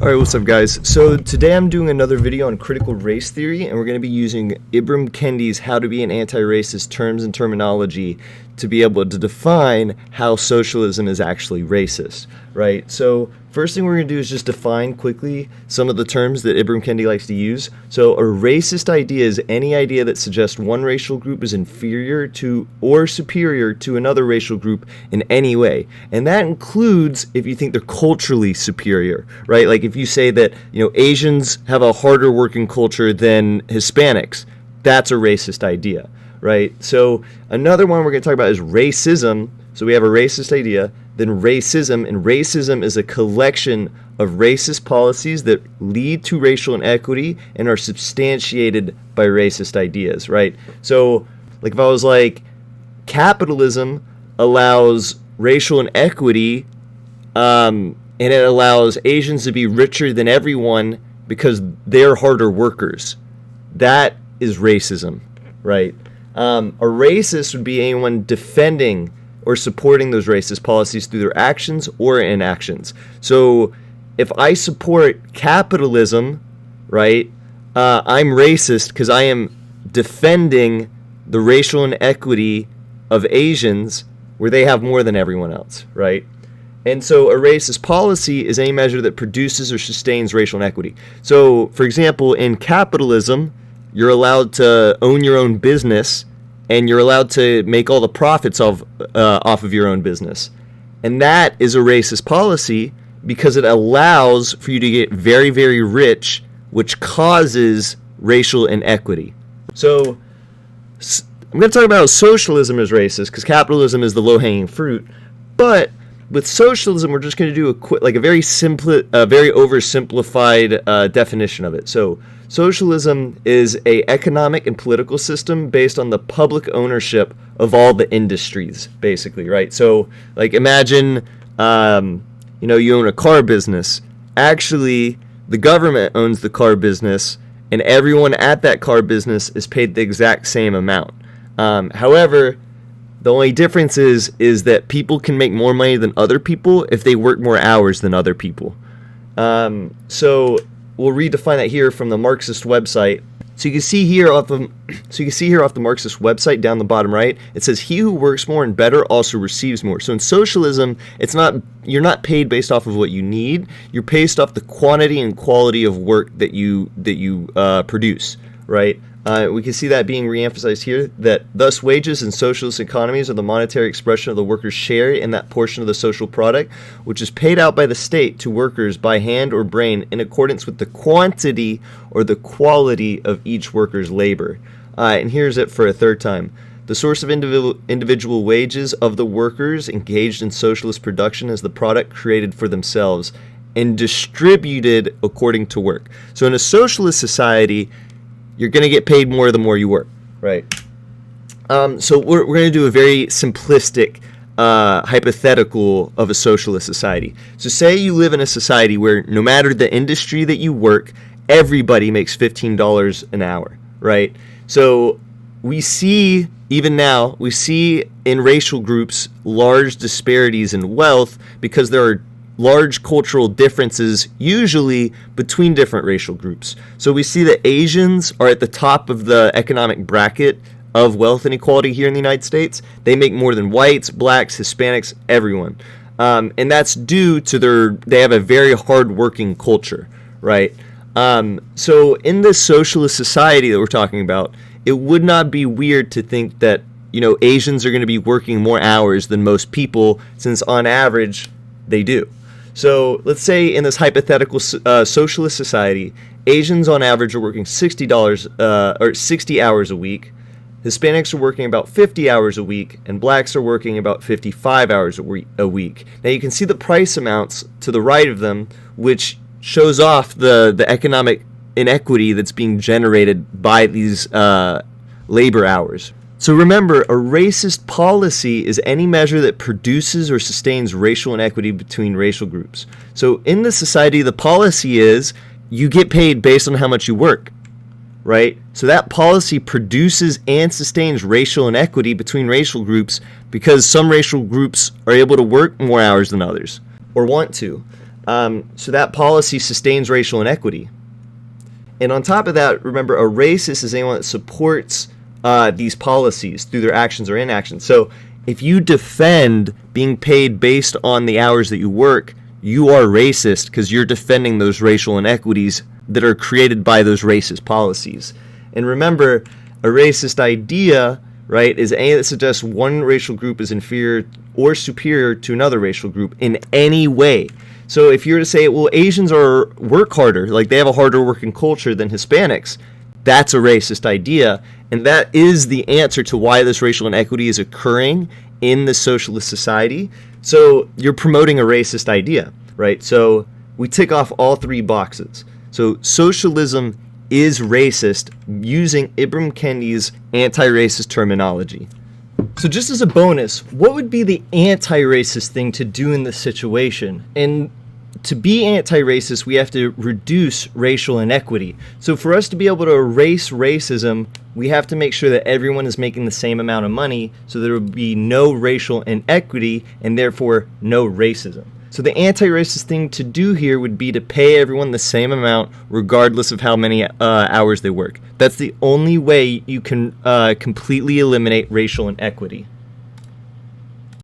Alright, what's up guys? So today I'm doing another video on critical race theory, and we're going to be using Ibram Kendi's How to Be an Anti-Racist terms and terminology to be able to define how socialism is actually racist, right? So first thing we're going to do is just define quickly some of the terms that Ibram Kendi likes to use. So a racist idea is any idea that suggests one racial group is inferior to or superior to another racial group in any way. And that includes if you think they're culturally superior, right? Like if you say that, Asians have a harder working culture than Hispanics, that's a racist idea, right? So another one we're going to talk about is racism. So we have a racist idea, then racism, and racism is a collection of racist policies that lead to racial inequity and are substantiated by racist ideas, right? So like if I was like, capitalism allows racial inequity, and it allows Asians to be richer than everyone because they're harder workers. That is racism, right? A racist would be anyone defending or supporting those racist policies through their actions or inactions. So if I support capitalism, right, I'm racist because I am defending the racial inequity of Asians where they have more than everyone else, right? And so a racist policy is any measure that produces or sustains racial inequity. So, for example, in capitalism, you're allowed to own your own business, and you're allowed to make all the profits off of your own business. And that is a racist policy because it allows for you to get very, very rich, which causes racial inequity. So I'm going to talk about how socialism is racist because capitalism is the low-hanging fruit. But with socialism, we're just going to do a very oversimplified definition of it. So socialism is a economic and political system based on the public ownership of all the industries, basically, right? So like imagine, you own a car business. Actually, the government owns the car business, and everyone at that car business is paid the exact same amount. However, the only difference is that people can make more money than other people if they work more hours than other people. So we'll redefine that here from the Marxist website. So you can see here off the Marxist website down the bottom right, it says he who works more and better also receives more. So in socialism, you're not paid based off of what you need. You're based off the quantity and quality of work that you produce, right? We can see that being reemphasized here, that thus wages in socialist economies are the monetary expression of the workers' share in that portion of the social product, which is paid out by the state to workers by hand or brain in accordance with the quantity or the quality of each worker's labor. And here's it for a third time. The source of individual wages of the workers engaged in socialist production is the product created for themselves and distributed according to work. So in a socialist society, you're going to get paid more the more you work, right? So we're going to do a very simplistic hypothetical of a socialist society. So say you live in a society where no matter the industry that you work, everybody makes $15 an hour, right? So we see, even now, in racial groups large disparities in wealth because there are large cultural differences usually between different racial groups. So we see that Asians are at the top of the economic bracket of wealth inequality here in the United States. They make more than whites, blacks, Hispanics, everyone. And that's due to they have a very hard-working culture, right? So in this socialist society that we're talking about, it would not be weird to think that, Asians are going to be working more hours than most people, since on average, they do. So let's say in this hypothetical socialist society, Asians on average are working $60 or 60 hours a week. Hispanics are working about 50 hours a week, and blacks are working about 55 hours a week. Now you can see the price amounts to the right of them, which shows off the economic inequity that's being generated by these labor hours. So remember, a racist policy is any measure that produces or sustains racial inequity between racial groups. So in this society, the policy is you get paid based on how much you work, right? So that policy produces and sustains racial inequity between racial groups because some racial groups are able to work more hours than others or want to. So that policy sustains racial inequity. And on top of that, remember, a racist is anyone that supports these policies through their actions or inactions. So if you defend being paid based on the hours that you work, you are racist because you're defending those racial inequities that are created by those racist policies. And remember, a racist idea, right, is any that suggests one racial group is inferior or superior to another racial group in any way. So if you were to say, well, Asians work harder, like they have a harder working culture than Hispanics, that's a racist idea. And that is the answer to why this racial inequity is occurring in the socialist society. So you're promoting a racist idea, right? So we tick off all three boxes. So socialism is racist using Ibram Kendi's anti-racist terminology. So just as a bonus, what would be the anti-racist thing to do in this situation? And to be anti-racist, we have to reduce racial inequity. So for us to be able to erase racism, we have to make sure that everyone is making the same amount of money, so there would be no racial inequity and therefore no racism. So the anti-racist thing to do here would be to pay everyone the same amount regardless of how many hours they work. That's the only way you can completely eliminate racial inequity.